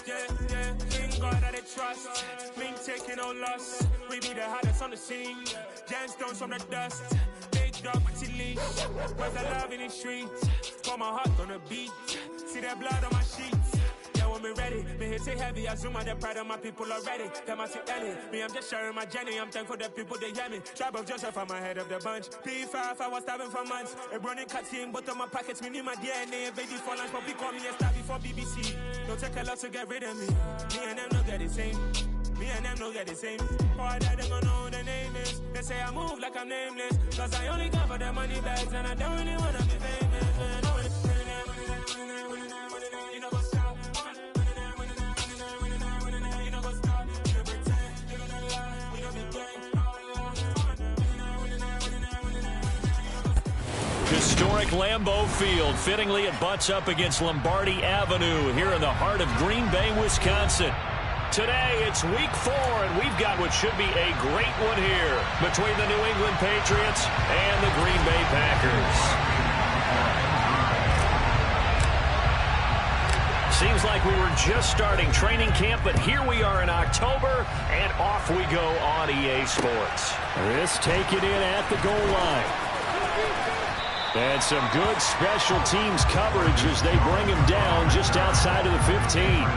Yeah, in God that I trust. Been taking no loss. We be the hardest on the scene. Gemstones from the dust. Big dog, pretty leash. Where's the love in the streets? Got my heart on the beat. See that blood on my sheets. Yeah, when me ready, me hit it heavy. I zoom out the pride of my people already. Them I see Ellie. Me, I'm just sharing my journey. I'm thankful the people they hear me. Tribe of Joseph, I'm ahead of the bunch. P5, I was starving for months. A running cut in both of my pockets. Me need my DNA. Baby for lunch, but we call me a star before BBC. Don't take a lot to get rid of me. Me and them don't get the same. Me and them don't get the same. Boy, that them gonna know who the name is. They say I move like I'm nameless. Cause I only come for the money bags. And I don't really wanna be famous. Historic Lambeau Field. Fittingly, it butts up against Lombardi Avenue here in the heart of Green Bay, Wisconsin. Today, it's week 4, and we've got what should be a great one here between the New England Patriots and the Green Bay Packers. Seems like we were just starting training camp, but here we are in October, and off we go on EA Sports. This taken in at the goal line. And some good special teams coverage as they bring him down just outside of the 15.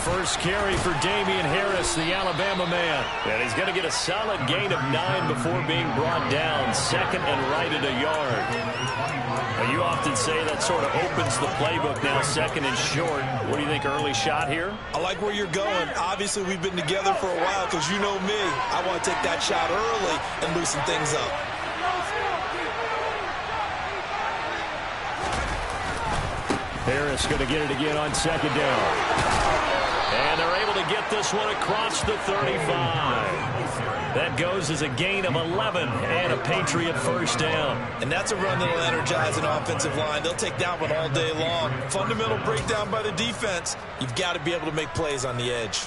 First carry for Damian Harris, the Alabama man. And he's going to get a solid gain of 9 before being brought down. Second and right at a yard. Now, you often say that sort of opens the playbook now, second and short. What do you think, early shot here? I like where you're going. Obviously, we've been together for a while because you know me. I want to take that shot early and loosen things up. Harris going to get it again on second down. And they're able to get this one across the 35. That goes as a gain of 11 and a Patriot first down. And that's a run that will energize an offensive line. They'll take that one all day long. Fundamental breakdown by the defense. You've got to be able to make plays on the edge.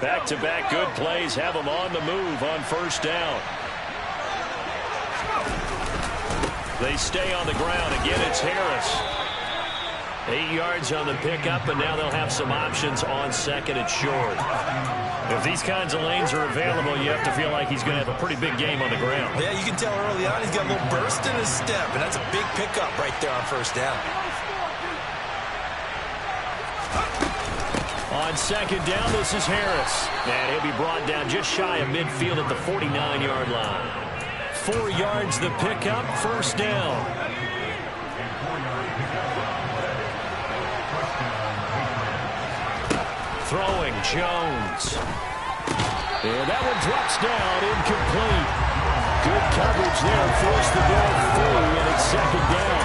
Back-to-back good plays have them on the move on first down. They stay on the ground. Again, it's Harris. 8 yards on the pickup, and now they'll have some options on second and short. If these kinds of lanes are available, you have to feel like he's going to have a pretty big game on the ground. Yeah, you can tell early on he's got a little burst in his step, and that's a big pickup right there on first down. On second down, this is Harris. And he'll be brought down just shy of midfield at the 49-yard line. 4 yards the pickup, first down. Throwing, Jones. And that one drops down, incomplete. Good coverage there, forced the ball free, and it's second down.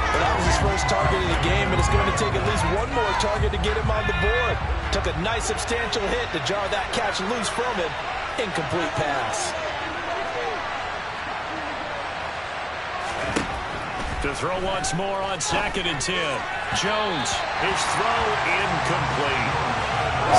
Well, that was his first target of the game, and it's going to take at least one more target to get him on the board. Took a nice substantial hit to jar that catch loose from him. Incomplete pass. To throw once more on second and 10. Jones, his throw incomplete.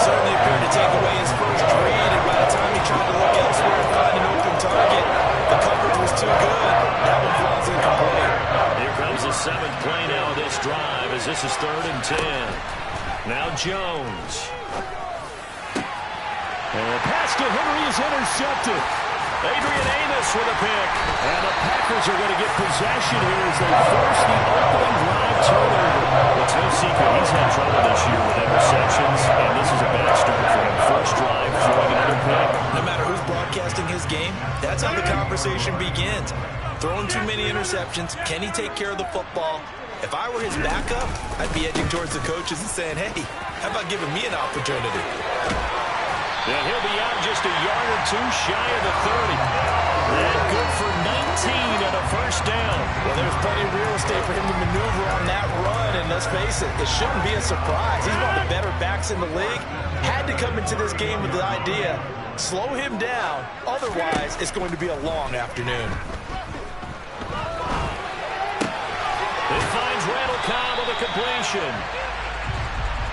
Certainly appeared to take away his first read, and by the time he tried to look elsewhere and find an open target, the coverage was too good. That one falls incomplete. Here comes the 7th play now of this drive as this is 3rd and 10. Now Jones. And the pass to Henry is intercepted. Adrian Amos with a pick. And the Packers are going to get possession here as they force the opening drive turnover. It's no secret he's had trouble this year with interceptions, and this is a bad start for him. First drive, throwing another pick. No matter who's broadcasting his game, that's how the conversation begins. Throwing too many interceptions. Can he take care of the football? If I were his backup, I'd be edging towards the coaches and saying, hey, how about giving me an opportunity? And he'll be out just a yard or two shy of the 30. And good for 19 and a first down. Well, there's plenty of real estate for him to maneuver on that run, and let's face it shouldn't be a surprise. He's one of the better backs in the league. Had to come into this game with the idea, Slow him down. Otherwise, it's going to be a long afternoon. It finds Randall Cobb with a completion.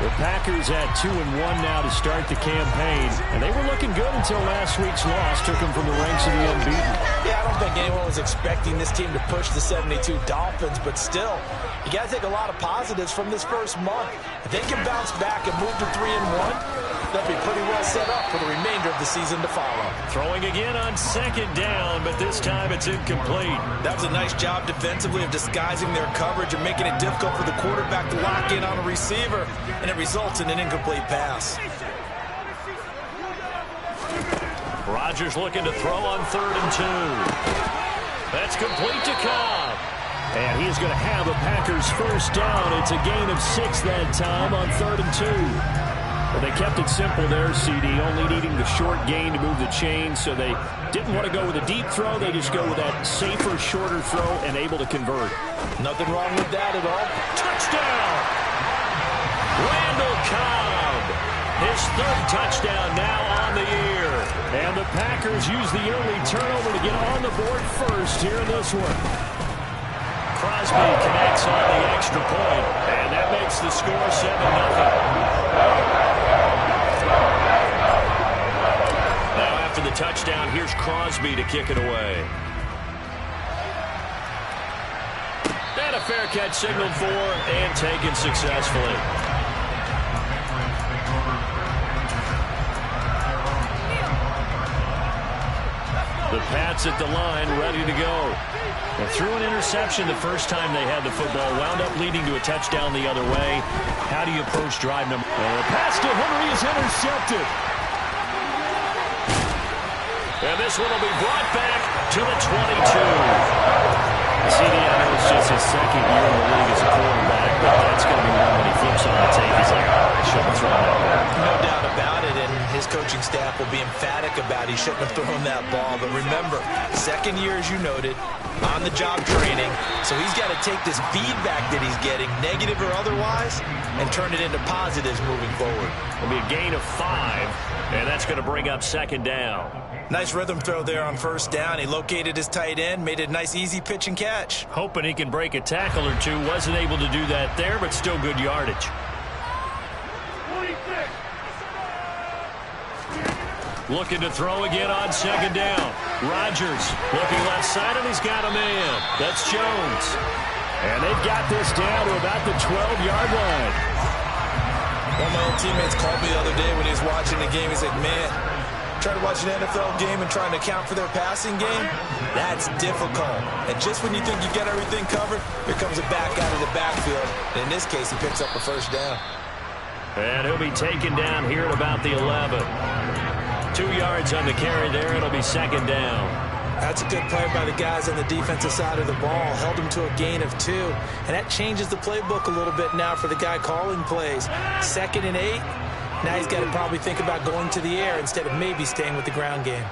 The Packers at 2-1 now to start the campaign. And they were looking good until last week's loss took them from the ranks of the unbeaten. Yeah, I don't think anyone was expecting this team to push the 72 Dolphins, but still, you got to take a lot of positives from this first month. If they can bounce back and move to 3-1, they'll be pretty well set up for the remainder of the season to follow. Throwing again on second down, but this time it's incomplete. That was a nice job defensively of disguising their coverage and making it difficult for the quarterback to lock in on a receiver, and it results in an incomplete pass. Rodgers looking to throw on 3rd and 2. That's complete to Cobb. And he's going to have a Packers first down. It's a gain of 6 that time on 3rd and 2. Well, they kept it simple there, CD, only needing the short gain to move the chain, so they didn't want to go with a deep throw. They just go with that safer, shorter throw and able to convert. Nothing wrong with that at all. Touchdown! Randall Cobb, his 3rd touchdown now on the year. And the Packers use the early turnover to get on the board first here in this one. Crosby connects on the extra point, and that makes the score 7-0. Now after the touchdown, here's Crosby to kick it away. And a fair catch signaled for and taken successfully. The Pats at the line, ready to go. They threw an interception the first time they had the football, wound up leading to a touchdown the other way. How do you approach drive number? The pass to Henry is intercepted. And this one will be brought back to the 22. CD, I know it's just his 2nd year in the league as a quarterback, but that's going to be one when he flips on the tape. He's like, I shouldn't have thrown that ball. No doubt about it, and his coaching staff will be emphatic about he shouldn't have thrown that ball. But remember, 2nd year, as you noted, on-the-job training, so he's got to take this feedback that he's getting, negative or otherwise, and turn it into positives moving forward. It'll be a gain of 5, and that's going to bring up 2nd down. Nice rhythm throw there on 1st down. He located his tight end, made it a nice, easy pitch and catch. Hoping he can break a tackle or two. Wasn't able to do that there, but still good yardage. Looking to throw again on 2nd down. Rodgers looking left side, and he's got a man. That's Jones. And they've got this down to about the 12-yard line. One of my old teammates called me the other day when he was watching the game. He's like, man, trying to watch an NFL game and trying to account for their passing game, that's difficult. And just when you think you get everything covered, here comes a back out of the backfield. And in this case, he picks up a 1st down. And he'll be taken down here at about the 11. 2 yards on the carry there. It'll be 2nd down. That's a good play by the guys on the defensive side of the ball. Held him to a gain of 2. And that changes the playbook a little bit now for the guy calling plays. 2nd and 8. Now he's got to probably think about going to the air instead of maybe staying with the ground game.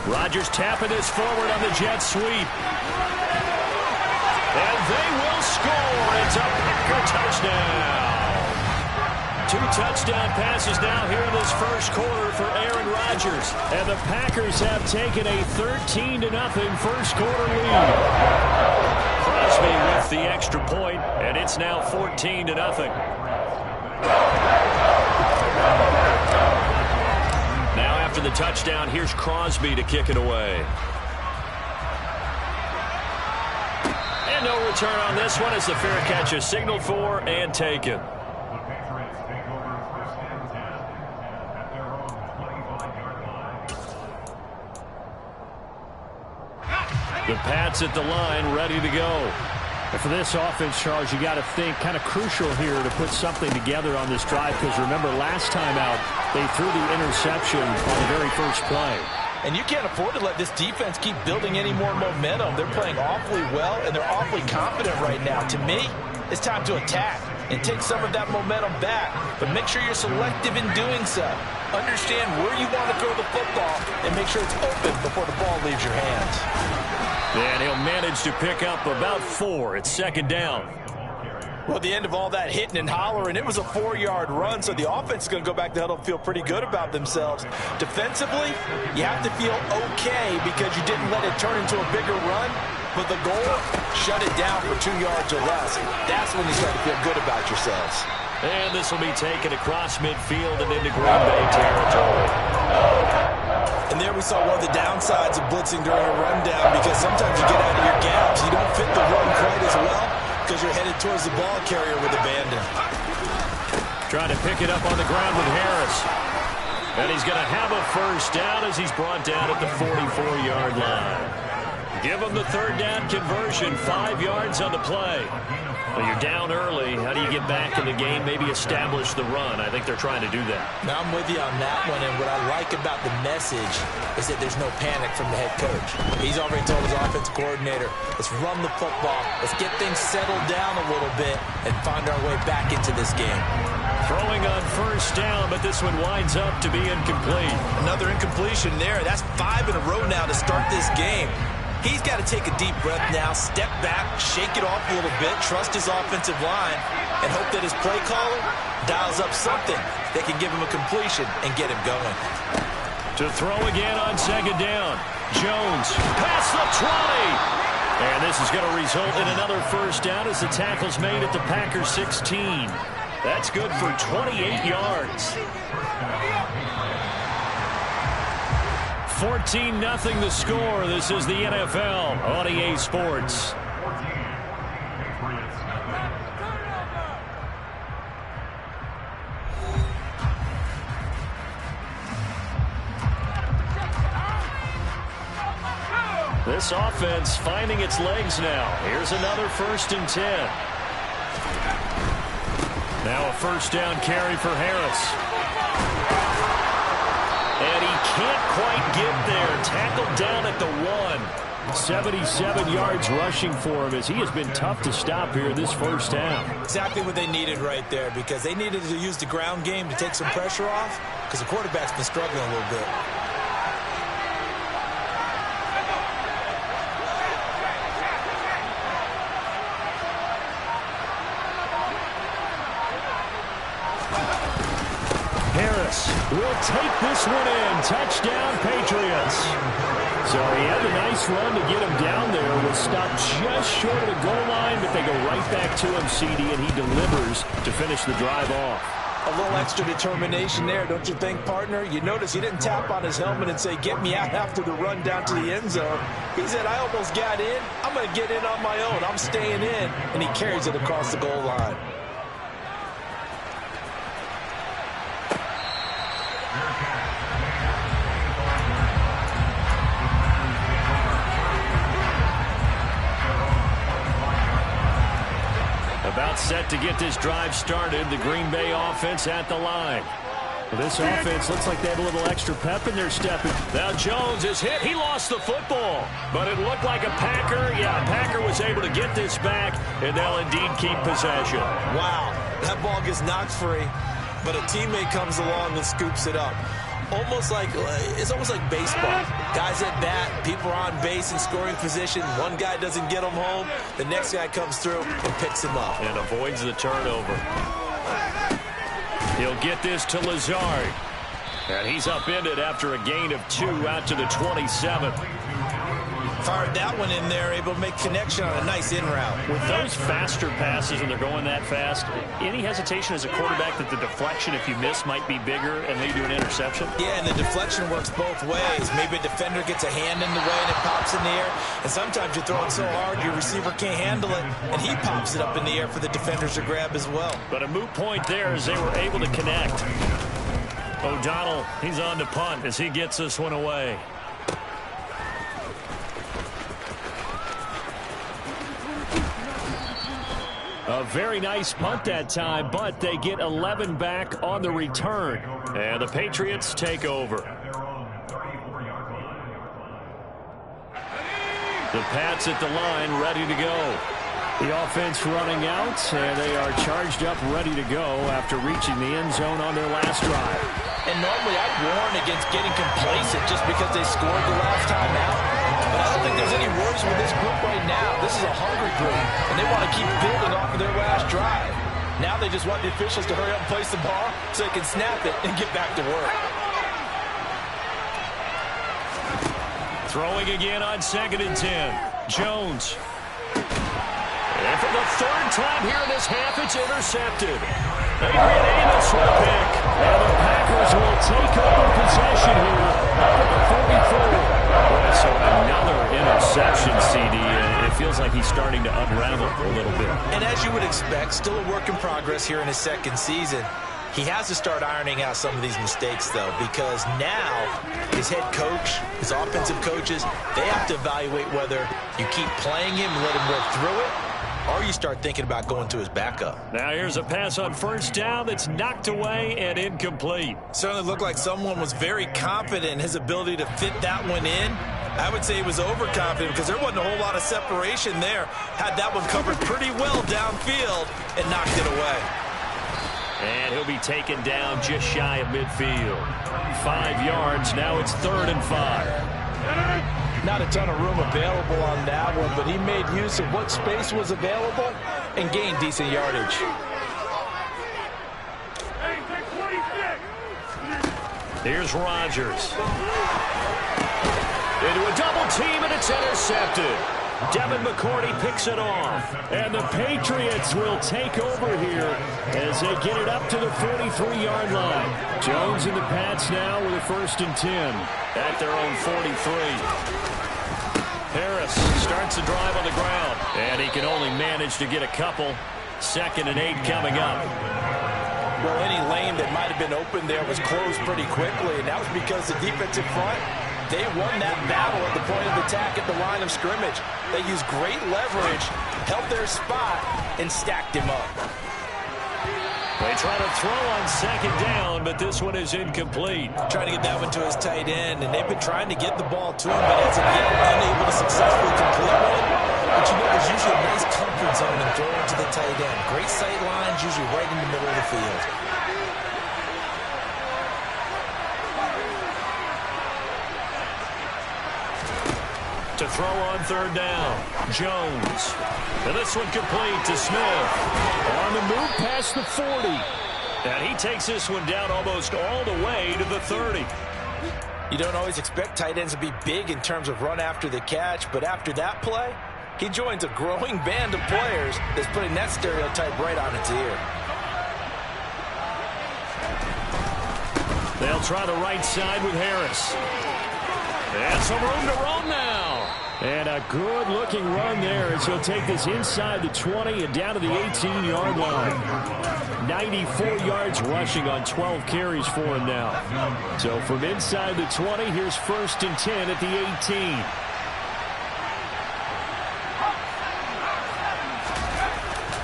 Rodgers tapping this forward on the jet sweep. And they will score. It's a Packer touchdown. 2 touchdown passes now here in this first quarter for Aaron Rodgers. And the Packers have taken a 13-0 first quarter lead. Crosby with the extra point, and it's now 14-0. Now after the touchdown, here's Crosby to kick it away. And no return on this one as the fair catch is signaled for and taken. The Pats at the line, ready to go. And for this offense, Charles, you got to think kind of crucial here to put something together on this drive, because remember, last time out, they threw the interception on the very first play. And you can't afford to let this defense keep building any more momentum. They're playing awfully well, and they're awfully confident right now. To me, it's time to attack and take some of that momentum back. But make sure you're selective in doing so. Understand where you want to throw the football and make sure it's open before the ball leaves your hands. And he'll manage to pick up about 4. It's 2nd down. Well, the end of all that hitting and hollering, it was a 4-yard run, so the offense is going to go back to the huddle and feel pretty good about themselves. Defensively, you have to feel okay because you didn't let it turn into a bigger run, but the goal, shut it down for 2 yards or less. That's when you start to feel good about yourselves. And this will be taken across midfield and into Green Bay territory. And there we saw one of the downsides of blitzing during a rundown, because sometimes you get out of your gaps. You don't fit the run quite as well because you're headed towards the ball carrier with abandon. Trying to pick it up on the ground with Harris. And he's going to have a first down as he's brought down at the 44-yard line. Give him the third down conversion, 5 yards on the play. Well, you're down early. How do you get back in the game, maybe establish the run? I think they're trying to do that. Now, I'm with you on that one, and what I like about the message is that there's no panic from the head coach. He's already told his offensive coordinator, let's run the football, let's get things settled down a little bit and find our way back into this game. Throwing on first down, but this one winds up to be incomplete. Another incompletion there. That's 5 in a row now to start this game. He's got to take a deep breath now, step back, shake it off a little bit, trust his offensive line, and hope that his play caller dials up something that can give him a completion and get him going. To throw again on second down. Jones, past the 20. And this is going to result in another first down as the tackle's made at the Packers 16. That's good for 28 yards. 14-0 the score. This is the NFL on EA Sports. This offense finding its legs now. Here's another 1st and 10. Now a first down carry for Harris. And he can't quite get there. Tackled down at the 1. 77 yards rushing for him as he has been tough to stop here this first half. Exactly what they needed right there, because they needed to use the ground game to take some pressure off, because the quarterback's been struggling a little bit. Harris will take this one in. Touchdown, Patriots. So he had a nice run to get him down there. Was stopped just short of the goal line, but they go right back to him, CD, and he delivers to finish the drive off. A little extra determination there, don't you think, partner? You notice he didn't tap on his helmet and say, get me out after the run down to the end zone. He said, I almost got in. I'm going to get in on my own. I'm staying in. And he carries it across the goal line. About set to get this drive started. The Green Bay offense at the line. Well, this offense looks like they have a little extra pep in their step. Now Jones is hit. He lost the football. But it looked like a Packer. Yeah, a Packer was able to get this back, and they'll indeed keep possession. Wow, that ball gets knocked free, but a teammate comes along and scoops it up. It's almost like baseball. Guys at bat, people are on base in scoring position. One guy doesn't get them home. The next guy comes through and picks him up. And avoids the turnover. He'll get this to Lazard. And he's upended after a gain of 2 out to the 27. Fired that one in there, able to make connection on a nice in route. With those faster passes and they're going that fast, any hesitation as a quarterback that the deflection, if you miss, might be bigger and lead to an interception? Yeah, and the deflection works both ways. Maybe a defender gets a hand in the way and it pops in the air. And sometimes you're throwing so hard your receiver can't handle it, and he pops it up in the air for the defenders to grab as well. But a moot point there as they were able to connect. O'Donnell, he's on to punt as he gets this one away. A very nice punt that time, but they get 11 back on the return. And the Patriots take over. The Pats at the line, ready to go. The offense running out, and they are charged up, ready to go after reaching the end zone on their last drive. And normally I'd warn against getting complacent just because they scored the last time out. But I don't think there's any worries with this group right now. This is a hungry group, and they want to keep building off of their last drive. Now they just want the officials to hurry up and place the ball so they can snap it and get back to work. Throwing again on 2nd and 10. Jones. And for the 3rd time here in this half, it's intercepted. Adrian Amos with a pick. And the Packers will take over possession here at the 44. So another interception, CD. It feels like he's starting to unravel a little bit. And as you would expect, still a work in progress here in his 2nd season. He has to start ironing out some of these mistakes, though, because now his head coach, his offensive coaches, they have to evaluate whether you keep playing him and let him work through it, or you start thinking about going to his backup. Now here's a pass on 1st down that's knocked away and incomplete. Certainly looked like someone was very confident in his ability to fit that one in. I would say he was overconfident because there wasn't a whole lot of separation there. Had that one covered pretty well downfield and knocked it away. And he'll be taken down just shy of midfield. 5 yards. Now it's 3rd and 5. Not a ton of room available on that one, but he made use of what space was available and gained decent yardage. Here's Rodgers. Into a double team, and it's intercepted. Devin McCourty picks it off. And the Patriots will take over here as they get it up to the 43-yard line. Jones and the Pats now with a 1st and 10 at their own 43. Harris starts the drive on the ground, and he can only manage to get a couple. 2nd and 8 coming up. Well, any lane that might have been open there was closed pretty quickly, and that was because the defensive front, they won that battle at the point of attack at the line of scrimmage. They used great leverage, held their spot, and stacked him up. They try to throw on 2nd down, but this one is incomplete. Trying to get that one to his tight end, and they've been trying to get the ball to him, but as of yet, unable to successfully complete one. But you know, there's usually a nice comfort zone in throwing to the tight end. Great sight lines, usually right in the middle of the field. To throw on 3rd down, Jones. And this one complete to Smith. On the move past the 40. And he takes this one down almost all the way to the 30. You don't always expect tight ends to be big in terms of run after the catch, but after that play, he joins a growing band of players that's putting that stereotype right on its ear. They'll try the right side with Harris. And some room to run now. And a good-looking run there as he'll take this inside the 20 and down to the 18-yard line. 94 yards rushing on 12 carries for him now. So from inside the 20, here's 1st and 10 at the 18.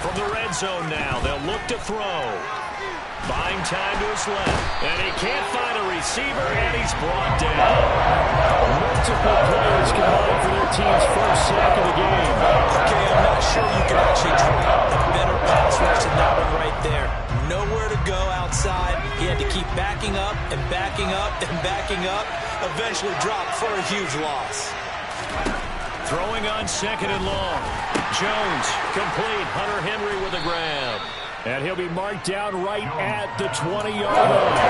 From the red zone now, they'll look to throw. Buying time to his left. And he can't find a receiver, and he's brought down. Multiple players combined for their team's 1st sack of the game. Okay, I'm not sure you can actually drop a better pass rush than that one right there. Nowhere to go outside. He had to keep backing up and backing up and backing up. Eventually dropped for a huge loss. Throwing on 2nd and long. Jones, complete. Hunter Henry with a grab. And he'll be marked down right at the 20-yard line.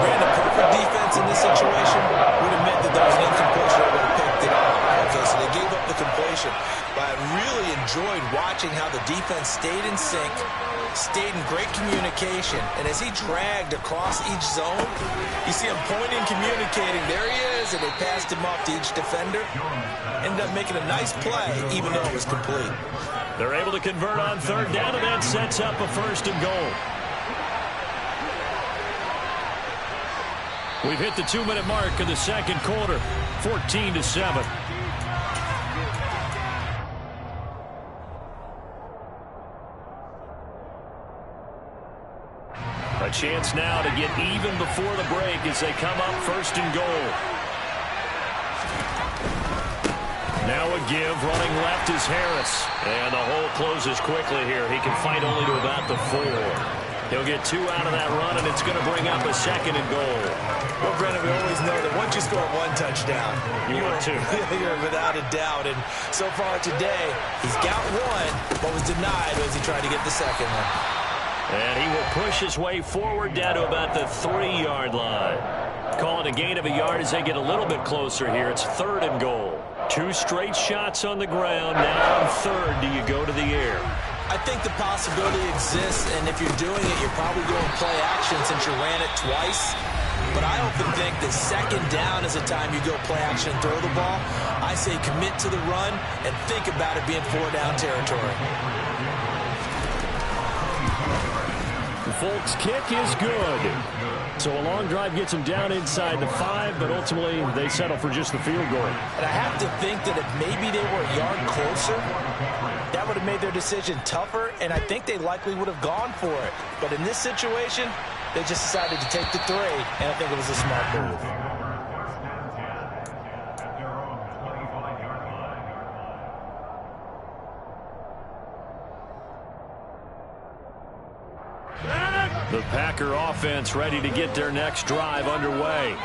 Ran a perfect defense in this situation. Would have meant that there was an incompletion. I would have picked it up. Okay, so they gave up the completion. But I really enjoyed watching how the defense stayed in sync, stayed in great communication. And as he dragged across each zone, you see him pointing, communicating. There he is, and they passed him off to each defender. Ended up making a nice play, even though it was complete. They're able to convert on 3rd down, and that sets up a 1st and goal. We've hit the 2-minute mark of the 2nd quarter, 14-7. A chance now to get even before the break as they come up 1st and goal. Now a give, running left is Harris. And the hole closes quickly here. He can fight only to about the 4. He'll get 2 out of that run, and it's going to bring up a 2nd and goal. Well, Brennan, we always know that once you score 1 touchdown, you're 2. You're without a doubt. And so far today, he's got 1, but was denied as he tried to get the 2nd one. And he will push his way forward down to about the 3-yard line. Call it a gain of a yard as they get a little bit closer here. It's 3rd and goal. 2 straight shots on the ground. Now on 3rd, do you go to the air? I think the possibility exists, and if you're doing it, you're probably going play action since you ran it twice. But I often think that 2nd down is the time you go play action and throw the ball. I say commit to the run and think about it being 4-down territory. Folk's kick is good. So a long drive gets them down inside the 5, but ultimately they settle for just the field goal. And I have to think that if maybe they were a yard closer, that would have made their decision tougher, and I think they likely would have gone for it. But in this situation, they just decided to take the 3, and I think it was a smart move. The Packer offense ready to get their next drive underway.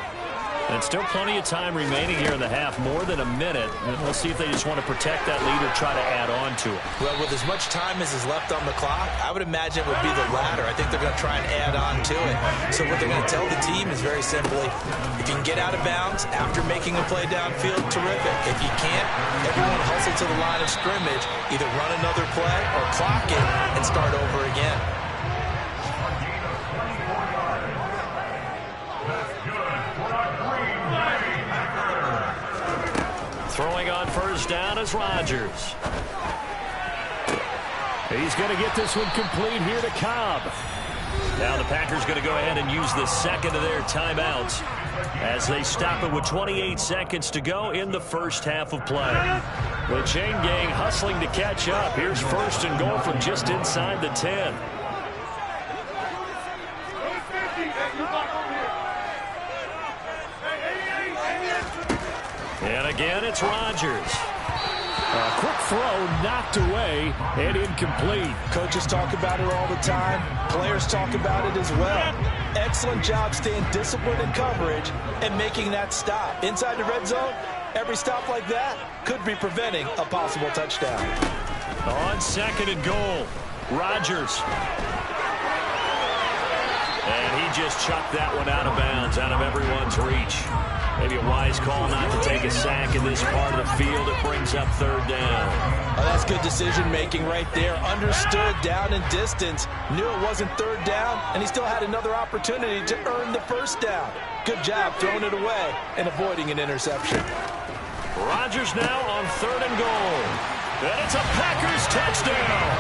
And still plenty of time remaining here in the half, more than a minute. And we'll see if they just want to protect that lead or try to add on to it. Well, with as much time as is left on the clock, I would imagine it would be the latter. I think they're going to try and add on to it. So what they're going to tell the team is very simply, if you can get out of bounds after making a play downfield, terrific. If you can't, everyone hustle to the line of scrimmage, either run another play or clock it and start over again. Throwing on 1st down is Rodgers. He's going to get this one complete here to Cobb. Now the Packers going to go ahead and use the 2nd of their timeouts as they stop it with 28 seconds to go in the first half of play. The chain gang hustling to catch up. Here's 1st and goal from just inside the 10. And again, it's Rodgers. A quick throw knocked away and incomplete. Coaches talk about it all the time. Players talk about it as well. Excellent job staying disciplined in coverage and making that stop. Inside the red zone, every stop like that could be preventing a possible touchdown. On 2nd and goal, Rodgers. And he just chucked that one out of bounds, out of everyone's reach. Maybe a wise call not to take a sack in this part of the field. It brings up 3rd down. Oh, that's good decision-making right there. Understood down and distance. Knew it wasn't 3rd down, and he still had another opportunity to earn the 1st down. Good job throwing it away and avoiding an interception. Rodgers now on 3rd and goal. And it's a Packers touchdown.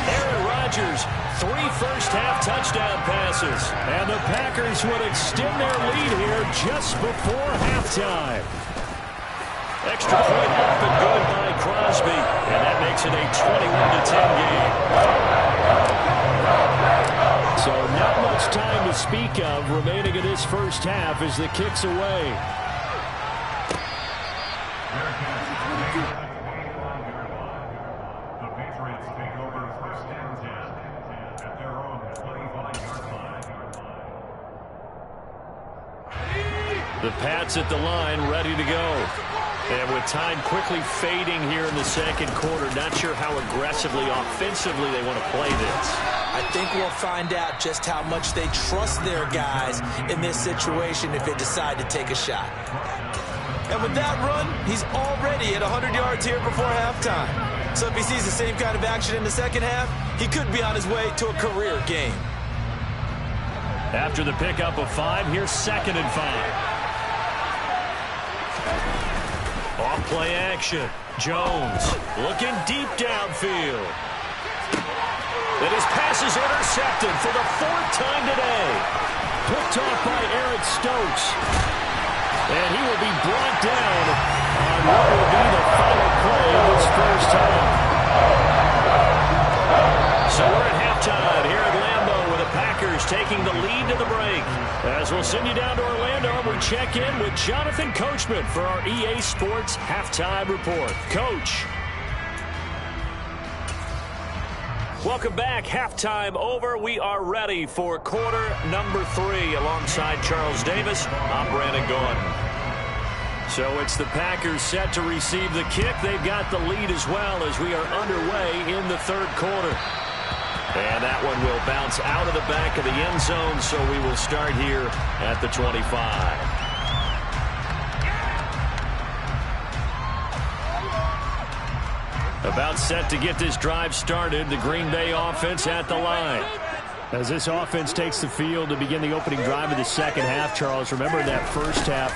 Aaron Rodgers, 3 first-half touchdown passes. And the Packers would extend their lead here just before halftime. Extra point up and good by Crosby. And that makes it a 21-10 game. So not much time to speak of remaining in this first half as the kick's away. The Patriots take over 1st and 10 at their own 25-yard line. The Pats at the line, ready to go. And with time quickly fading here in the 2nd quarter, not sure how aggressively, offensively they want to play this. I think we'll find out just how much they trust their guys in this situation if they decide to take a shot. And with that run, he's already at 100 yards here before halftime. So if he sees the same kind of action in the 2nd half, he could be on his way to a career game. After the pickup of 5, here's 2nd and 5. Off play action. Jones looking deep downfield. And his pass is intercepted for the 4th time today. Picked off by Eric Stokes. And he will be brought down on what will be the final play of this first half. So we're at halftime here at Lambeau with the Packers taking the lead to the break. As we'll send you down to Orlando, we check in with Jonathan Coachman for our EA Sports Halftime Report. Coach. Welcome back. Halftime over. We are ready for quarter number 3. Alongside Charles Davis, I'm Brandon Gordon. So it's the Packers set to receive the kick. They've got the lead as well as we are underway in the third quarter. And that one will bounce out of the back of the end zone, so we will start here at the 25. About set to get this drive started, the Green Bay offense at the line. As this offense takes the field to begin the opening drive of the second half, Charles, remember that first half,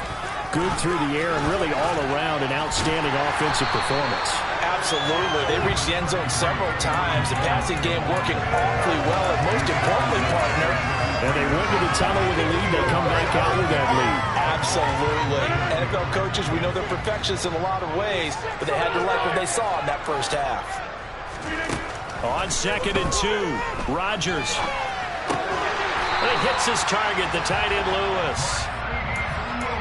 good through the air and really all around an outstanding offensive performance. Absolutely. They reached the end zone several times. The passing game working awfully well, and most importantly, partner. And they went to the tunnel with a lead. They come back out with that lead. Absolutely. NFL coaches, we know they're perfectionists in a lot of ways, but they had to like what they saw in that first half. On 2nd and 2, Rodgers. And he hits his target, the tight end Lewis.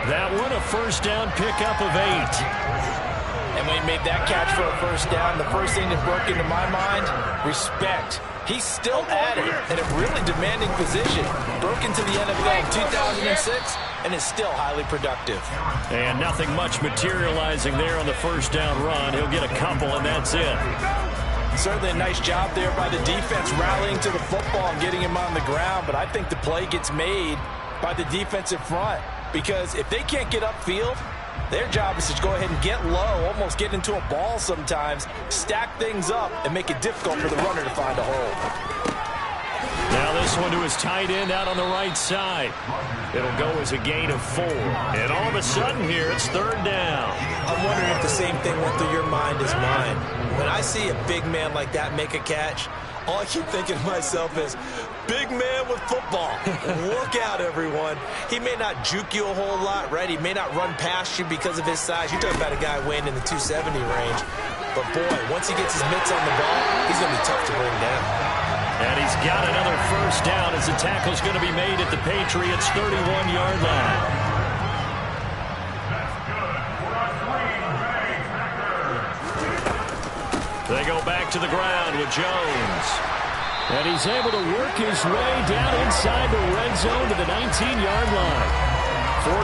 That one a first down pickup of 8. And when he made that catch for a first down, the first thing that broke into my mind, respect. He's still at it in a really demanding position. Broke into the NFL in 2006 and is still highly productive. And nothing much materializing there on the first down run. He'll get a couple, and that's it. Certainly a nice job there by the defense rallying to the football and getting him on the ground. But I think the play gets made by the defensive front, because if they can't get upfield, their job is to go ahead and get low, almost get into a ball sometimes, stack things up, and make it difficult for the runner to find a hole. Now this one to his tight end out on the right side. It'll go as a gain of 4. And all of a sudden here, it's third down. I'm wondering if the same thing went through your mind as mine. When I see a big man like that make a catch, all I keep thinking to myself is, big man with football. Work out, everyone. He may not juke you a whole lot, right? He may not run past you because of his size. You're talking about a guy weighing in the 270 range. But, boy, once he gets his mitts on the ball, he's going to be tough to bring down. And he's got another first down as the tackle's going to be made at the Patriots' 31-yard line. They go back to the ground with Jones. And he's able to work his way down inside the red zone to the 19-yard line.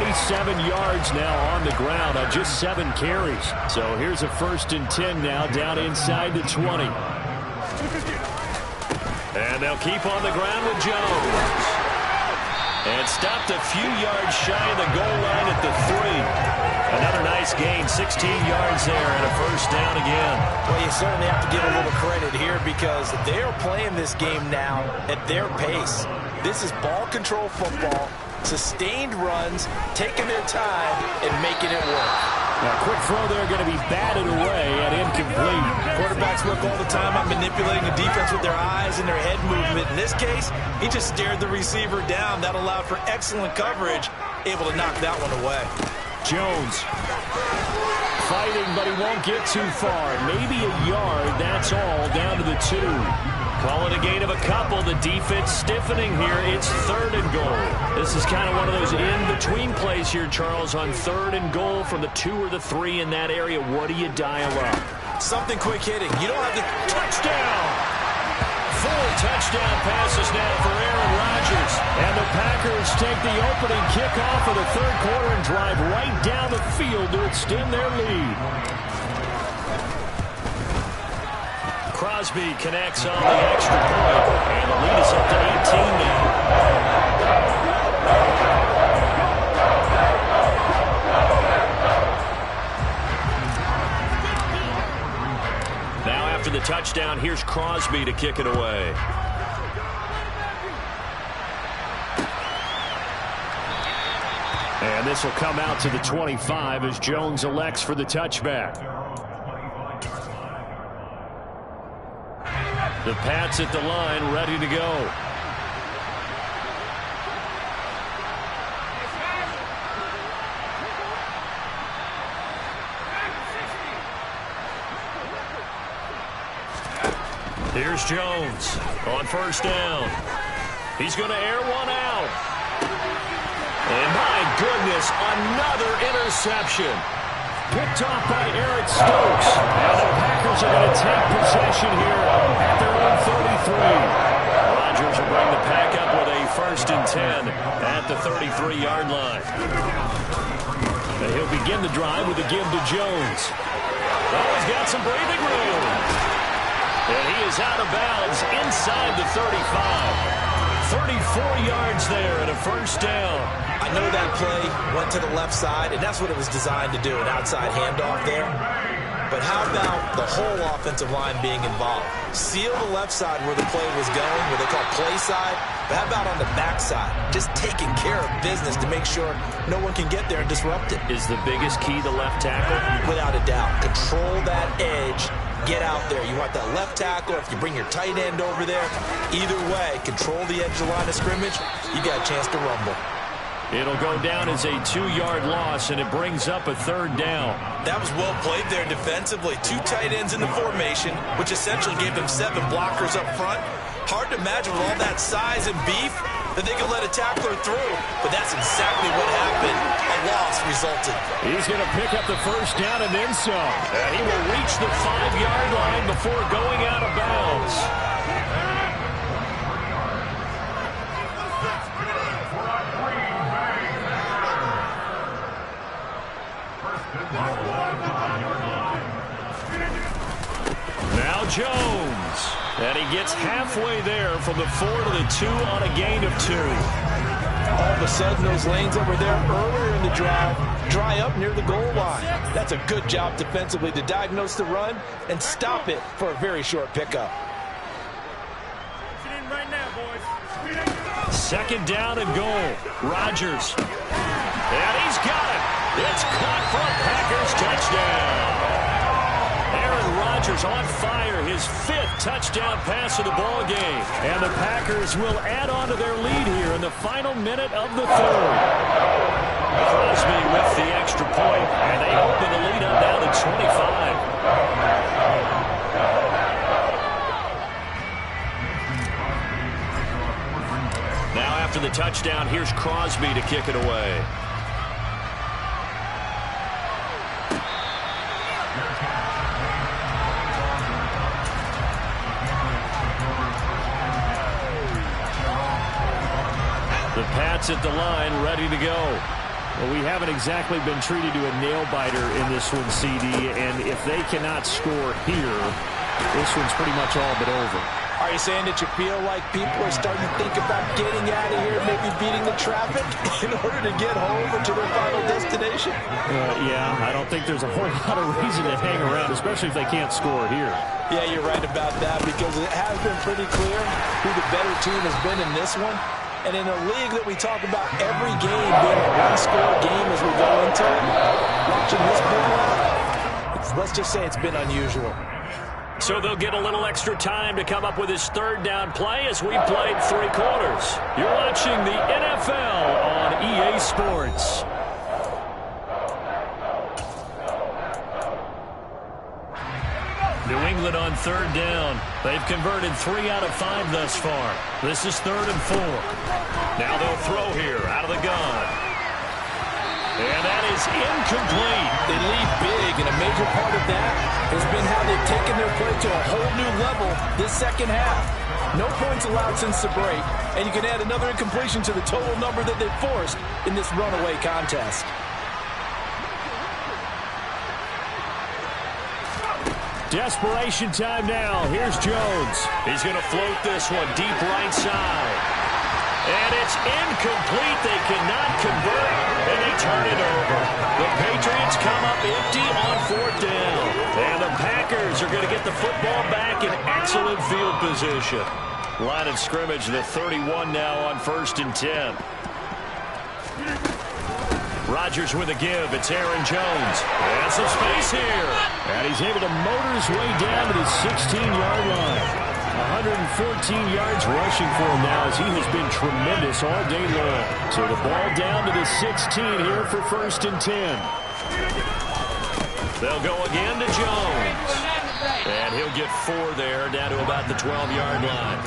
47 yards now on the ground on just 7 carries. So here's a 1st and 10 now down inside the 20. And they'll keep on the ground with Jones. And stopped a few yards shy of the goal line at the 3. Another nice gain, 16 yards there, and a first down again. Well, you certainly have to give a little credit here, because they're playing this game now at their pace. This is ball control football, sustained runs, taking their time, and making it work. Now, quick throw there going to be batted away and incomplete. Quarterbacks work all the time on manipulating the defense with their eyes and their head movement. In this case, he just stared the receiver down. That allowed for excellent coverage, able to knock that one away. Jones fighting, but he won't get too far. Maybe a yard, that's all, down to the 2. Call it a gain of a couple. The defense stiffening here. It's 3rd and goal. This is kind of one of those in-between plays here, Charles, on 3rd and goal from the 2 or the 3 in that area. What do you dial up? Something quick hitting. You don't have to... Touchdown! 4 touchdown passes now for Aaron Rodgers. And the Packers take the opening kickoff of the third quarter and drive right down the field to extend their lead. Crosby connects on the extra point, and the lead is up to 18 now. Now after the touchdown, here's Crosby to kick it away. And this will come out to the 25 as Jones elects for the touchback. The Pats at the line, ready to go. Here's Jones on first down. He's going to air one out. And my goodness, another interception. picked off by Eric Stokes. And the Packers are going to take possession here at their own 33. Rodgers will bring the pack up with a 1st and 10 at the 33-yard line. And he'll begin the drive with a give to Jones. Oh, he's got some breathing room. And he is out of bounds inside the 35. 34 yards there and a 1st down. I know that play went to the left side, and that's what it was designed to do, an outside handoff there. But how about the whole offensive line being involved? Seal the left side where the play was going, where they call play side. But how about on the back side? Just taking care of business to make sure no one can get there and disrupt it. Is the biggest key the left tackle? Without a doubt. Control that edge. Get out there. You want that left tackle. If you bring your tight end over there, either way, control the edge of the line of scrimmage, you got a chance to rumble. It'll go down as a 2-yard loss, and it brings up a 3rd down. That was well played there defensively. 2 tight ends in the formation, which essentially gave them 7 blockers up front. Hard to imagine with all that size and beef that they could let a tackler through. But that's exactly what happened. A loss resulted. He's going to pick up the 1st down and then some. And he will reach the 5-yard line before going out of bounds. Now Jones. And he gets halfway there from the 4 to the 2 on a gain of 2. All of a sudden, those lanes that were there earlier in the drive dry up near the goal line. That's a good job defensively to diagnose the run and stop it for a very short pickup. Right now, boys. 2nd down and goal. Rodgers. And he's got it. It's caught for a Packers touchdown. Aaron Rodgers on fire, his 5th touchdown pass of the ball game. And the Packers will add on to their lead here in the final minute of the 3rd. Crosby with the extra point, and they open the lead up now to 25. Now after the touchdown, here's Crosby to kick it away. The Pats at the line, ready to go. Well, we haven't exactly been treated to a nail-biter in this one, CD, and if they cannot score here, this one's pretty much all but over. Are you saying that you feel like people are starting to think about getting out of here, maybe beating the traffic in order to get home or to their final destination? Yeah, I don't think there's a whole lot of reason to hang around, especially if they can't score here. Yeah, you're right about that, because it has been pretty clear who the better team has been in this one. And in a league that we talk about every game being a one-score game as we go into it, watching this blowout, let's just say it's been unusual. So they'll get a little extra time to come up with his 3rd down play as we played 3 quarters. You're watching the NFL on EA Sports. New England on 3rd down. They've converted 3 out of 5 thus far. This is 3rd and 4. Now they'll throw here out of the gun. And that is incomplete. They lead big, and a major part of that has been how they've taken their play to a whole new level this 2nd half. No points allowed since the break, and you can add another incompletion to the total number that they've forced in this runaway contest. Desperation time now. Here's Jones. He's going to float this one deep right side. And it's incomplete. They cannot convert, and they turn it over. The Patriots come up empty on 4th down. And the Packers are going to get the football back in excellent field position. Line of scrimmage, the 31 now on 1st and 10. Rodgers with a give. It's Aaron Jones. And some space here. And he's able to motor his way down to the 16-yard line. 114 yards rushing for him now as he has been tremendous all day long. So the ball down to the 16 here for 1st and 10. They'll go again to Jones. And he'll get 4 there, down to about the 12-yard line.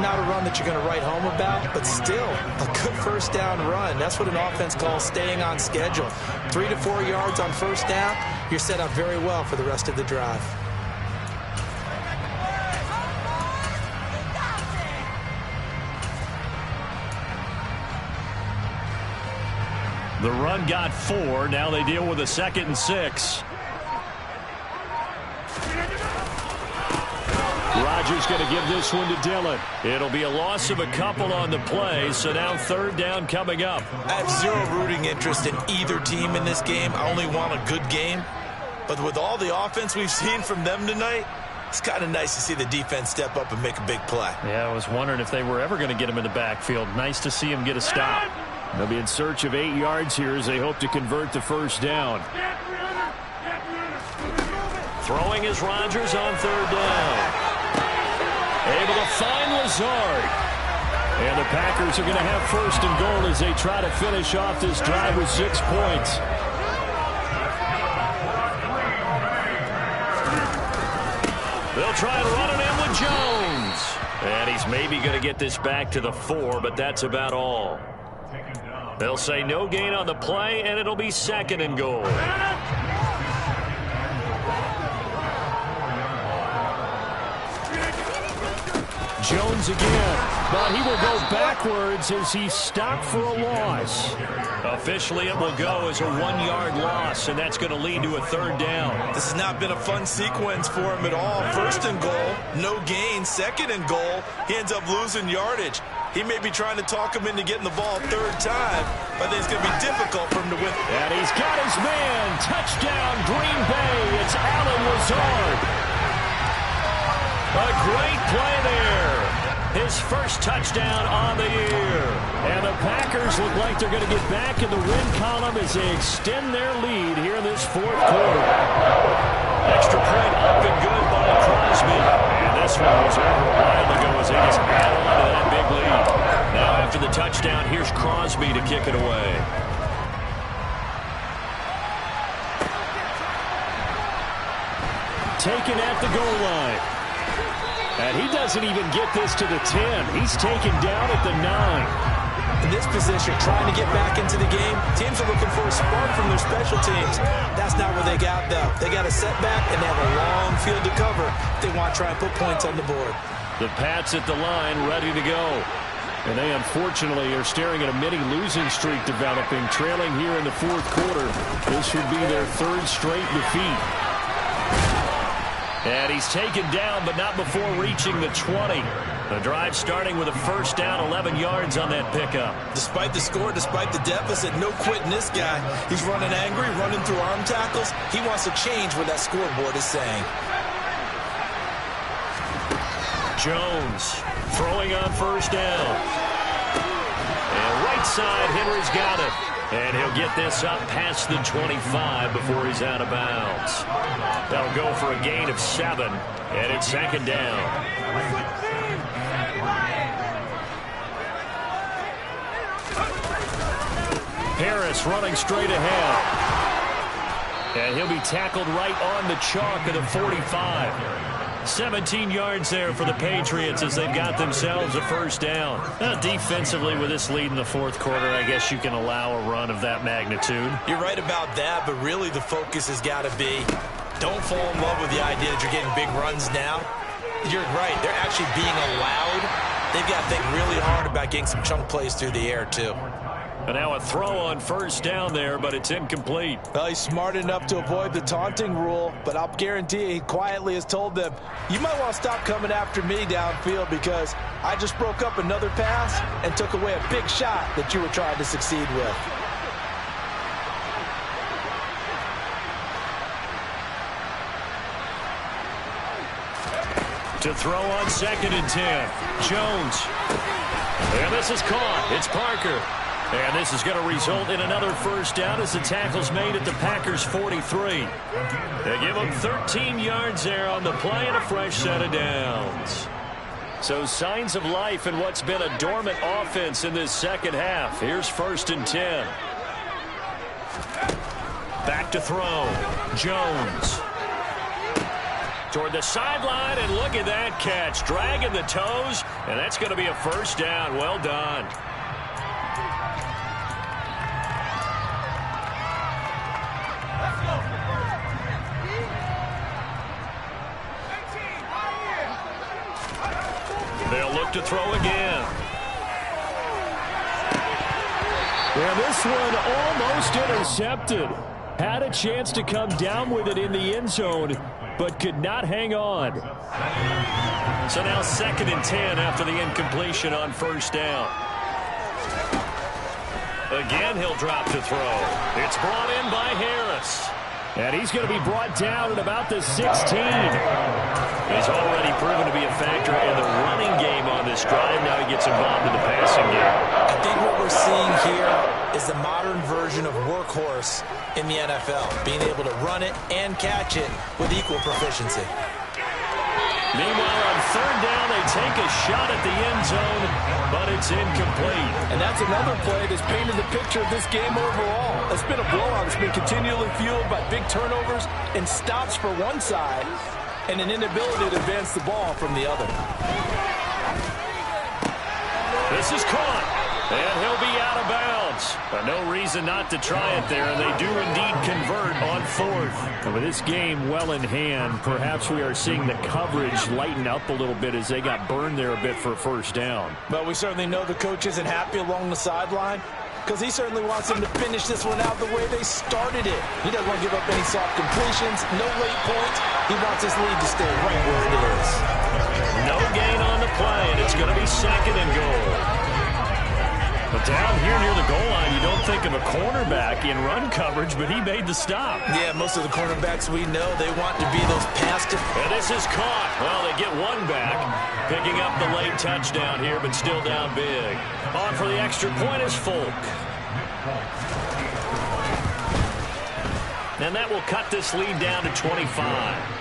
Not a run that you're going to write home about, but still a good first down run. That's what an offense calls staying on schedule. 3 to 4 yards on first down, you're set up very well for the rest of the drive. The run got 4. Now they deal with a 2nd and 6. Rodgers going to give this one to Dillon. It'll be a loss of a couple on the play, so now 3rd down coming up. I have zero rooting interest in either team in this game. I only want a good game. But with all the offense we've seen from them tonight, it's kind of nice to see the defense step up and make a big play. Yeah, I was wondering if they were ever going to get him in the backfield. Nice to see him get a stop. They'll be in search of 8 yards here as they hope to convert the first down. Throwing is Rodgers on 3rd down. Able to find Lazard. And the Packers are going to have 1st and goal as they try to finish off this drive with 6 points. They'll try and run it in with Jones. And he's maybe going to get this back to the 4, but that's about all. They'll say no gain on the play, and it'll be 2nd and goal. Jones again, but he will go backwards as he's stopped for a loss. Officially, it will go as a 1-yard loss, and that's going to lead to a 3rd down. This has not been a fun sequence for him at all. 1st and goal, no gain. 2nd and goal, he ends up losing yardage. He may be trying to talk him into getting the ball 3rd time, but I think it's going to be difficult for him to win. And he's got his man. Touchdown, Green Bay. It's Allen Lazard. A great play there. His first touchdown on the year. And the Packers look like they're going to get back in the win column as they extend their lead here in this 4th quarter. Extra point up and good by Crosby. And this one was over a while ago as they just added on to that big lead. Now after the touchdown, here's Crosby to kick it away. Taken at the goal line. And he doesn't even get this to the 10. He's taken down at the 9. In this position, trying to get back into the game, teams are looking for a spark from their special teams. That's not what they got, though. They got a setback, and they have a long field to cover if they want to try and put points on the board. The Pats at the line, ready to go. And they, unfortunately, are staring at a mini losing streak developing, trailing here in the 4th quarter. This would be their 3rd straight defeat. And he's taken down, but not before reaching the 20. The drive starting with a 1st down, 11 yards on that pickup. Despite the score, despite the deficit, no quitting this guy. He's running angry, running through arm tackles. He wants to change what that scoreboard is saying. Jones throwing on 1st down. And right side, Henry's got it. And he'll get this up past the 25 before he's out of bounds. That'll go for a gain of 7, and it's 2nd down. Harris running straight ahead. And he'll be tackled right on the chalk of the 45. 17 yards there for the Patriots as they've got themselves a 1st down. Defensively, with this lead in the 4th quarter, I guess you can allow a run of that magnitude. You're right about that, but really the focus has got to be don't fall in love with the idea that you're getting big runs now. You're right. They're actually being allowed. They've got to think really hard about getting some chunk plays through the air, too. And now a throw on 1st down there, but it's incomplete. Well, he's smart enough to avoid the taunting rule, but I'll guarantee he quietly has told them, you might want to stop coming after me downfield because I just broke up another pass and took away a big shot that you were trying to succeed with. To throw on 2nd and 10. Jones. And this is caught. It's Parker. And this is going to result in another 1st down as the tackle's made at the Packers' 43. They give them 13 yards there on the play and a fresh set of downs. So signs of life in what's been a dormant offense in this 2nd half. Here's 1st and 10. Back to throw. Jones. Toward the sideline, and look at that catch. Dragging the toes, and that's going to be a first down. Well done. They'll look to throw again. Yeah, this one almost intercepted. Had a chance to come down with it in the end zone, but could not hang on. So now 2nd and 10 after the incompletion on first down. Again, he'll drop to throw. It's brought in by Harris. And he's going to be brought down at about the 16. He's already proven to be a factor in the running game on this drive. Now he gets involved in the passing game. I think what we're seeing here is the modern version of workhorse in the NFL, being able to run it and catch it with equal proficiency. Meanwhile, on 3rd down, they take a shot at the end zone, but it's incomplete. And that's another play that's painted the picture of this game overall. It's been a blowout. It's been continually fueled by big turnovers and stops for one side and an inability to advance the ball from the other. This is caught, and he'll be out of bounds. But no reason not to try it there, and they do indeed convert on 4th. And with this game well in hand, perhaps we are seeing the coverage lighten up a little bit as they got burned there a bit for a first down. But we certainly know the coach isn't happy along the sideline because he certainly wants them to finish this one out the way they started it. He doesn't want to give up any soft completions, no late points. He wants his lead to stay right where it is. No gain on the play, and it's going to be 2nd and goal. But down here near the goal line, you don't think of a cornerback in run coverage, but he made the stop. Yeah, most of the cornerbacks we know, they want to be those pass. And this is caught. Well, they get one back, picking up the late touchdown here, but still down big. On for the extra point is Folk. And that will cut this lead down to 25.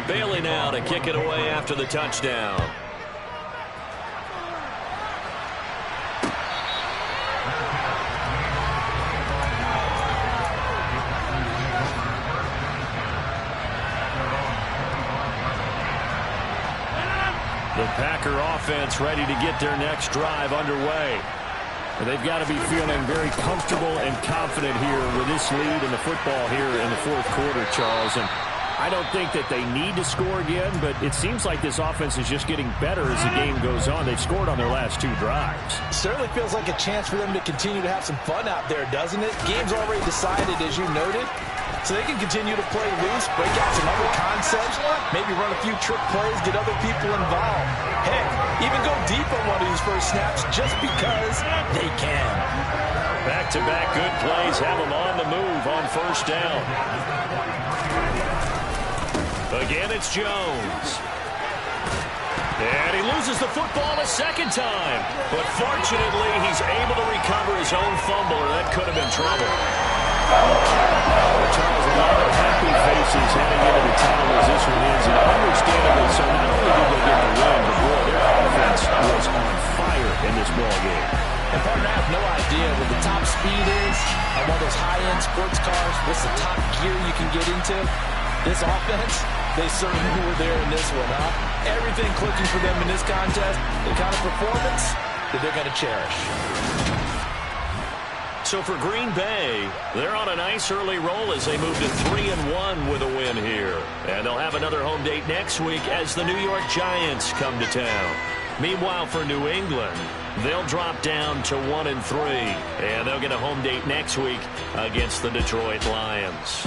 Bailey now to kick it away after the touchdown. The Packer offense ready to get their next drive underway. And they've got to be feeling very comfortable and confident here with this lead in the football here in the 4th quarter, Charles. And I don't think that they need to score again, but it seems like this offense is just getting better as the game goes on. They've scored on their last 2 drives. Certainly feels like a chance for them to continue to have some fun out there, doesn't it? Game's already decided, as you noted, so they can continue to play loose, break out some other concepts, maybe run a few trick plays, get other people involved. Heck, even go deep on one of these first snaps just because they can. Back-to-back good plays have them on the move on first down. Again, it's Jones. And he loses the football a second time. But fortunately, he's able to recover his own fumble, or that could have been trouble. Charles, a lot of happy faces heading into the title as this one is. And understandably so, not only did they get the win, but boy, their offense was on fire in this ball game. And partner, I have no idea what the top speed is on one of those high-end sports cars. What's the top gear you can get into? This offense, they certainly were there in this one, huh? Everything clicking for them in this contest, the kind of performance that they're going to cherish. So for Green Bay, they're on a nice early roll as they move to 3-1 with a win here. And they'll have another home date next week as the New York Giants come to town. Meanwhile, for New England, they'll drop down to 1-3. And they'll get a home date next week against the Detroit Lions.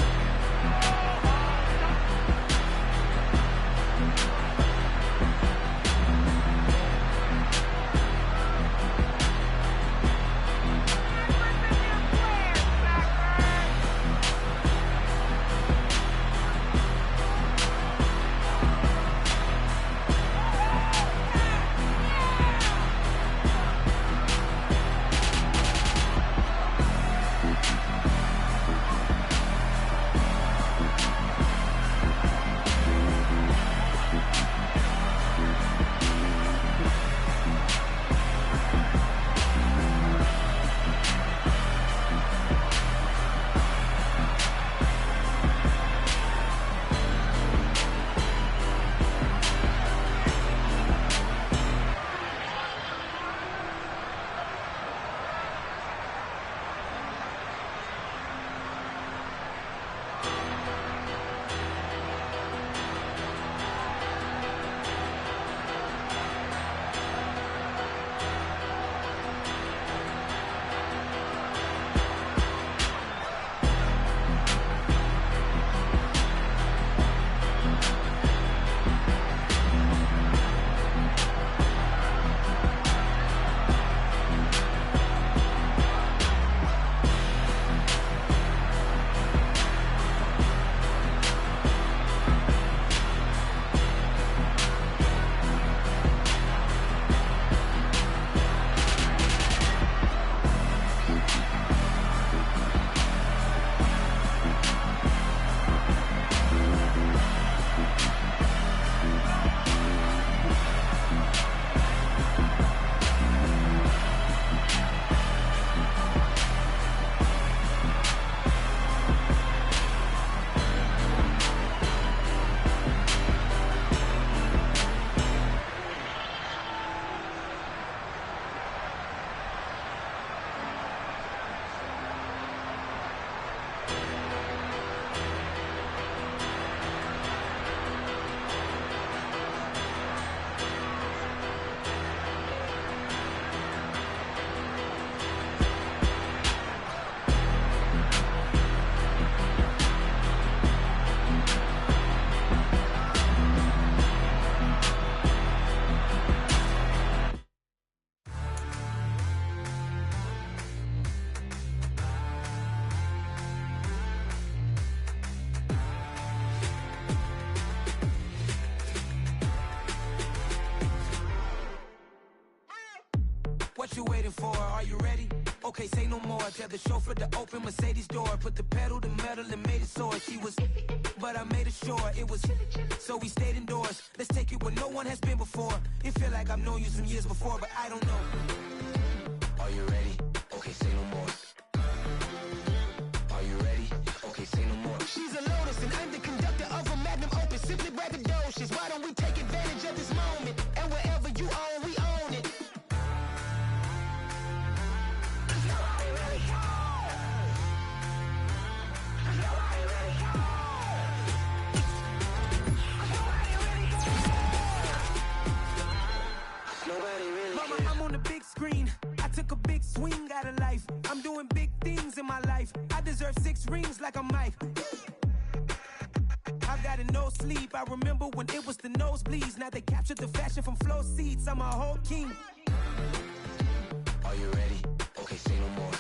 waiting for. Are you ready? Okay, say no more. Tell the chauffeur to open Mercedes door. Put the pedal to metal and made it soar. She was, but I made it sure it was. So we stayed indoors. Let's take it where no one has been before. It feel like I've known you some years before, but I don't know. Are you ready? Okay, say no more. Are you ready? Okay, say no more. She's a Lotus and I'm the conductor of a magnum opus. Simply braggadocious. Why don't we take advantage of this moment? And wherever you own, we own it. Mama, I'm on the big screen. I took a big swing out of life. I'm doing big things in my life. I deserve 6 rings like I'm Mike. I've got no sleep. I remember when it was the nosebleeds. Now they captured the fashion from flow seats. I'm a whole king. Are you ready? Okay, say no more.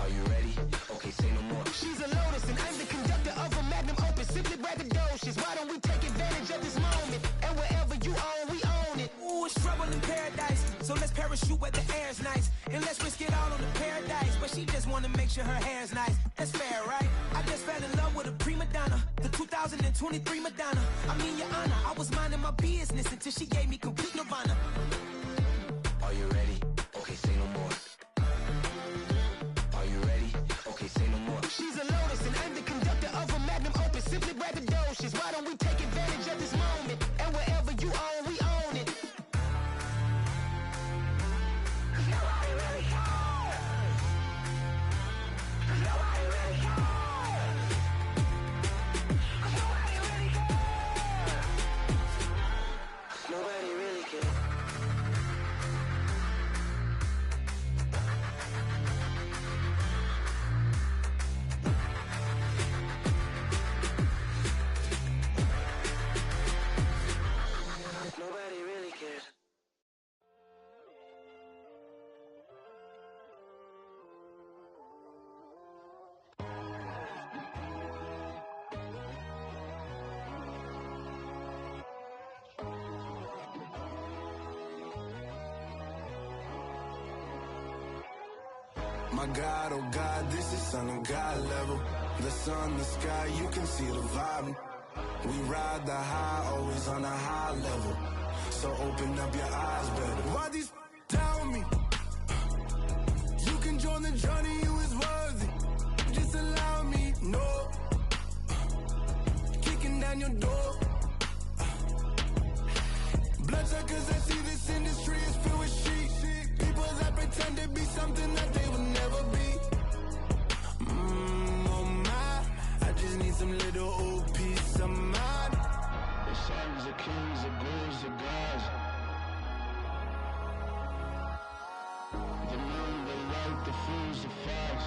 Are you ready? Okay, say no more. She's a Lotus and I'm the conductor of a magnum opus. Simply braggadocious. Why don't we take advantage of this moment? And wherever you own, we own it. Ooh, it's trouble in paradise. So let's parachute where the air's nice. And let's risk it all on the paradise. But she just wanna make sure her hair's nice. That's fair, right? I just fell in love with a prima donna. The 2023 Madonna. I mean, your honor, I was minding my business until she gave me complete nirvana. Are you ready? Okay, say no more. Are you ready? Okay, say no more. She's a Lotus and I'm the conductor of a magnum opus. Simply braggadocious. Why don't we take advantage of this moment? And wherever you own, we own it. Nobody really cares. Nobody really cares. Nobody really cares. Nobody really cares. Nobody really cares. My God, oh God, this is Son of God level. The sun, the sky, you can see the vibe. We ride the high, always on a high level. So open up your eyes better. Why these tell me? You can join the journey, you is worthy. Just allow me, no. Kicking down your door. Bloodsuckers, I see this industry is filled with sheep. People that pretend to be something that they will never be. Oh my, I just need some little old peace of mind. The sons of kings, the ghouls, the gods. The moon, the light, the fools, the fogs.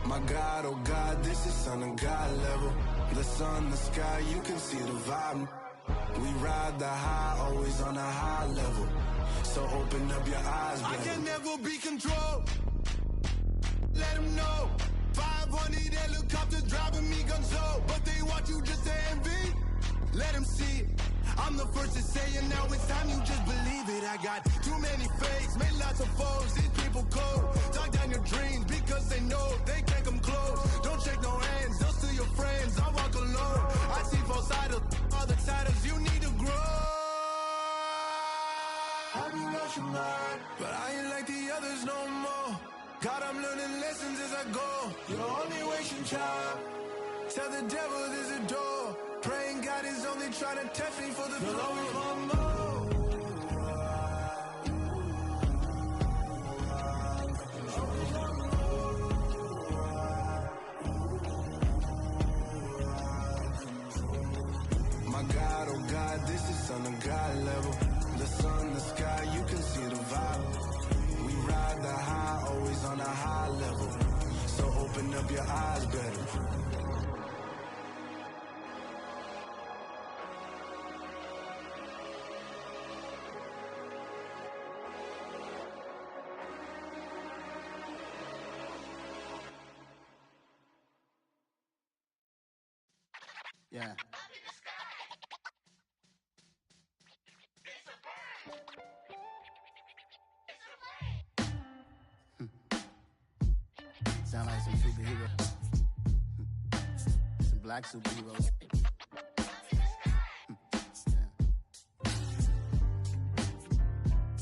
My God, oh God, this is Son of God level. The sun, the sky, you can see the vibe. We ride the high, always on a high level. So open up your eyes, baby. I can never be controlled. Let them know. 500 helicopters driving me gonzo. But they want you just to envy. Let them see it. I'm the first to say it, now it's time you just believe it. I got too many fakes, made lots of foes. These people cold. Talk down your dreams because they know they can't come close. Don't shake no hands, they'll steal your friends. I walk alone. I see both sides of other titles. You need to grow. Have you lost your mind? But I ain't like the others no more. God, I'm learning lessons as I go. You're only wasting time. Tell the devil there's a door. Praying God is only trying to test me for the glory. You'll always want more. My God, oh God, this is Son of God level. The sun, the sky, you can see the vibe. We ride the high, always on a high level. So open up your eyes better. Yeah. sound like some superheroes. Some black superheroes.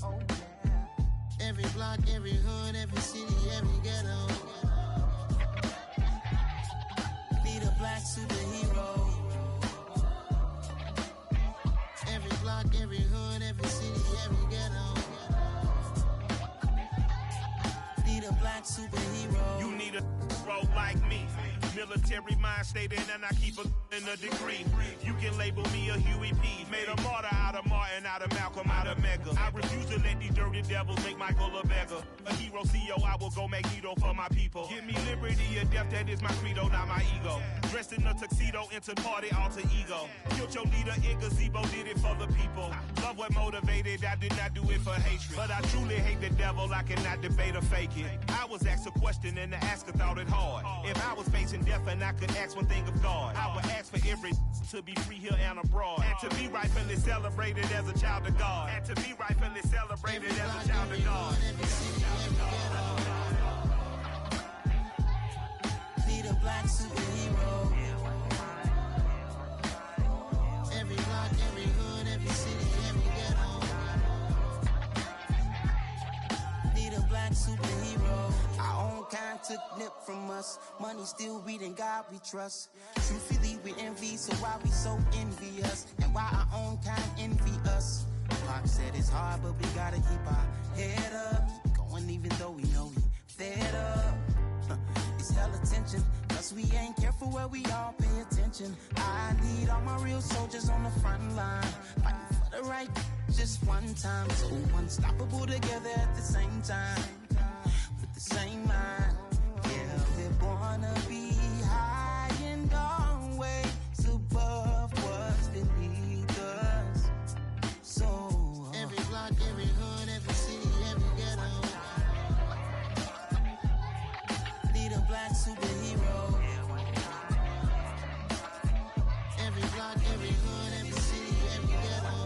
Oh, yeah. Every block, every hood, every city, every ghetto. Need a black superhero. Every block, every hood, every city, every ghetto. Need a black superhero. You need a role like me. Military mind stated, and I keep in a degree. You can label me a Huey P. Made a martyr out of Martin, out of Malcolm, out of Mega. I refuse to let these dirty devils make Michael a beggar. A hero CEO, I will go Magneto for my people. Give me liberty or death, that is my credo, not my ego. Dressed in a tuxedo, into party, alter ego. Killed your leader in gazebo, did it for the people. Love what motivated, I did not do it for hatred. But I truly hate the devil, I cannot debate or fake it. I was asked a question and the asker thought it hard. If I was facing death and I could ask one thing of God, I would ask for every to be free here and abroad, and to be rightfully celebrated as a child of God, and to be rightfully celebrated as a child of God. Need a black superhero. Every block, every hood, every city, every ghetto. Need a black superhero. Our own kind took nip from us. Money still reading, God we trust. Truthfully we envy, so why we so envious? And why our own kind envy us? Pac said it's hard, but we gotta keep our head up. Going even though we know we fed up. It's hell attention, cause we ain't careful where we all pay attention. I need all my real soldiers on the front line, fighting for the right just one time. So unstoppable together at the same time, with the same mind. Yeah, we're born to be high and always above what's beneath us. So every block, every hood, every city, every ghetto. Need a black superhero. Every block, every hood, every city, every ghetto.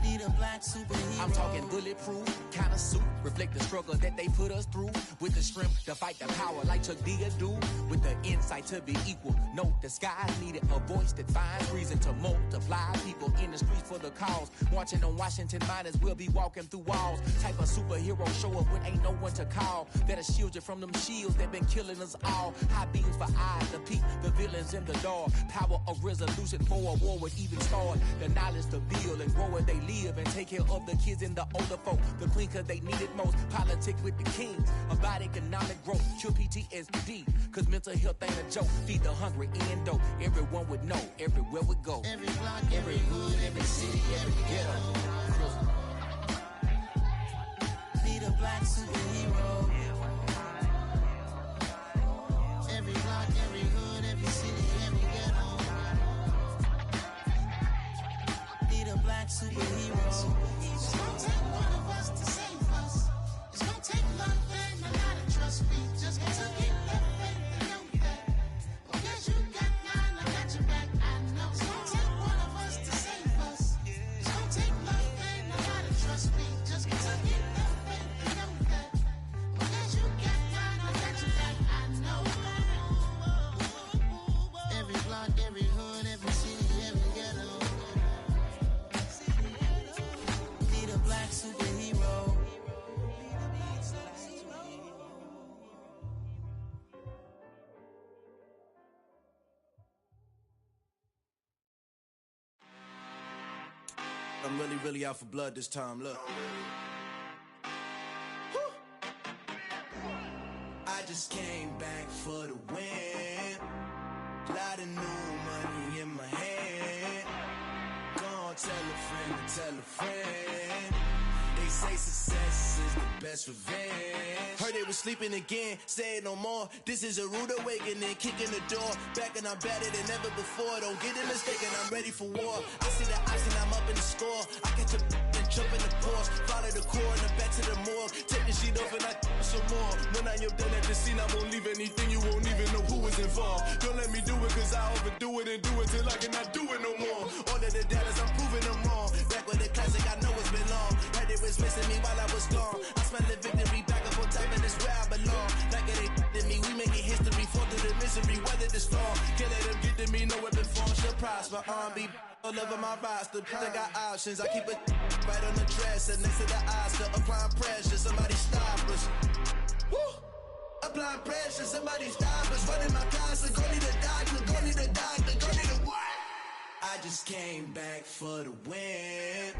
Need a black superhero. I'm talking bulletproof, kind of suit, reflect the struggle that they put us through. With the strength to fight the power like Chuck D do. With the insight to be equal. No, the skies needed a voice that finds reason to multiply. People in the streets for the cause. Marching on Washington, might as well be walking through walls. Type of superhero show up when ain't no one to call. That'll shield you from them shields that been killing us all. High beams for eyes to peek the villains in the dark. Power of resolution for a war would even start. The knowledge to build and grow where they live and take care of the kids and the older folk. The clean cause they need it most. Politics with the king. About economic growth. Cure PTSD. Cause mental health ain't a joke. Feed the hungry and dope. Everyone would know. Everywhere we go. Every block, every hood, every city, every ghetto. Need a black superhero. Every block, every hood, every city, every ghetto. Need a black superhero. It's gonna take one of us to save us. It's gonna take love and a lot of trust. We just gotta keep that faith and know that. Because you got mine, I got your back. I know it's gonna take one of us to save us. It's gonna take love and a lot of trust. We just gotta keep that faith and know that. Because you got mine, I got your back. I know. Every block, every hood, every city, every ghetto. Need a black superhero. I'm really out for blood this time, look. I just came back for the win. Lot of new money in my hand. Gonna tell a friend to tell a friend. They say success is the best revenge. Heard they was sleeping again, say it no more. This is a rude awakening, kicking the door. Back and I'm better than ever before. Don't get it mistaken, I'm ready for war. I see the ice and I'm up in the score. I catch a and jump in the Porsche. Follow the core and the back to the morgue. Take the sheet off and I some more. When I am done at the scene, I won't leave anything. You won't even know who was involved. Don't let me do it cause I overdo it and do it till I cannot do it no more. All of the doubters, I'm proving them wrong. Back with the classic, I know it's always belong. Heard it was missing me while I was gone. I smell the victory back up on top, and it's where I belong. Like it ain't to me, we making history. Fall through the misery, weather the storm. Can't let them get to me, no weapon form should prosper. R&B all over my roster. I got options, I keep it right on the dresser. Next to the Oscar, applying pressure, somebody stop us. Woo! Applying pressure, somebody stop us. Running my closet, go need a doctor, go need a doctor, go need a what? I just came back for the win.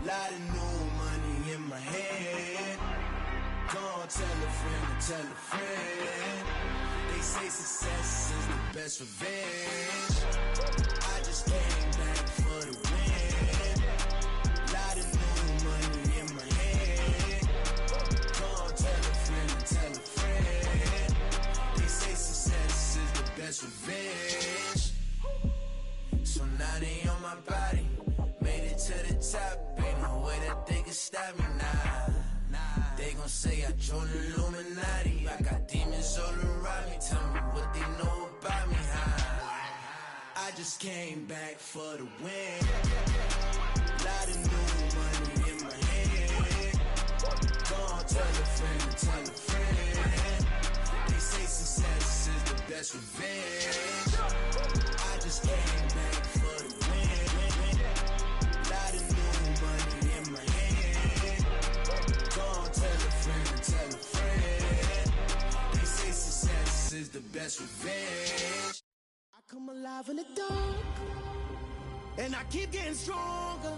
Lot of new money in my head. Gonna tell a friend to tell a friend. They say success is the best revenge. I just came back for the win. Lot of new money in my head. Gonna tell a friend to tell a friend. They say success is the best revenge. So now they on my body. Made it to the top. Ain't no way that they can stop me now. They gon' say I joined the Illuminati. I got demons all around me. Tell me what they know about me, huh? I just came back for the win. Lot of new money in my head. Gonna tell a friend to tell a friend. They say success is the best revenge. I just came back for the win. Lot of new money in my head. Gonna tell a friend to tell a friend. They say success is the best revenge. I come alive in the dark, and I keep getting stronger.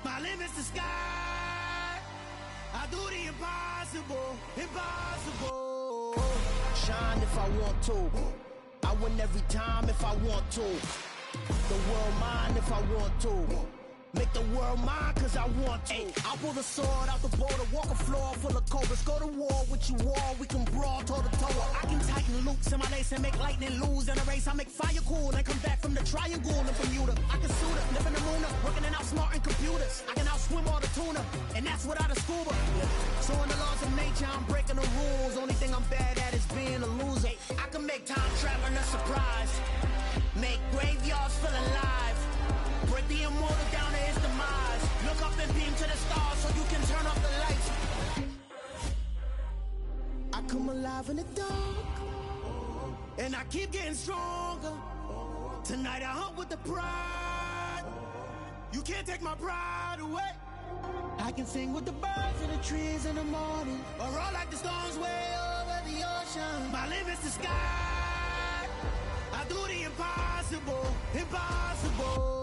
My limit's the sky. I do the impossible, impossible. Shine if I want to. I win every time if I want to. The world mine if I want to. Make the world mine cause I want to. I pull the sword out the border, walk a floor full of cobras. Go to war with you all, we can brawl toe to toe. I can tighten loops in my lace and make lightning lose. In a race I make fire cool and come back from the triangle in Bermuda. I can suit up, live in the moon up, working and outsmarting computers. I can outswim all the tuna, and that's without a scuba. So in the laws of nature I'm breaking the rules. Only thing I'm bad at is being a loser. I can make time traveling a surprise. Make graveyards feel alive. Break the immortal down to his demise. Look up and beam to the stars so you can turn off the lights. I come alive in the dark, and I keep getting stronger. Tonight I hunt with the pride. You can't take my pride away. I can sing with the birds in the trees in the morning, or roll like the storms way over the ocean. My limit's the sky. I do the impossible, impossible.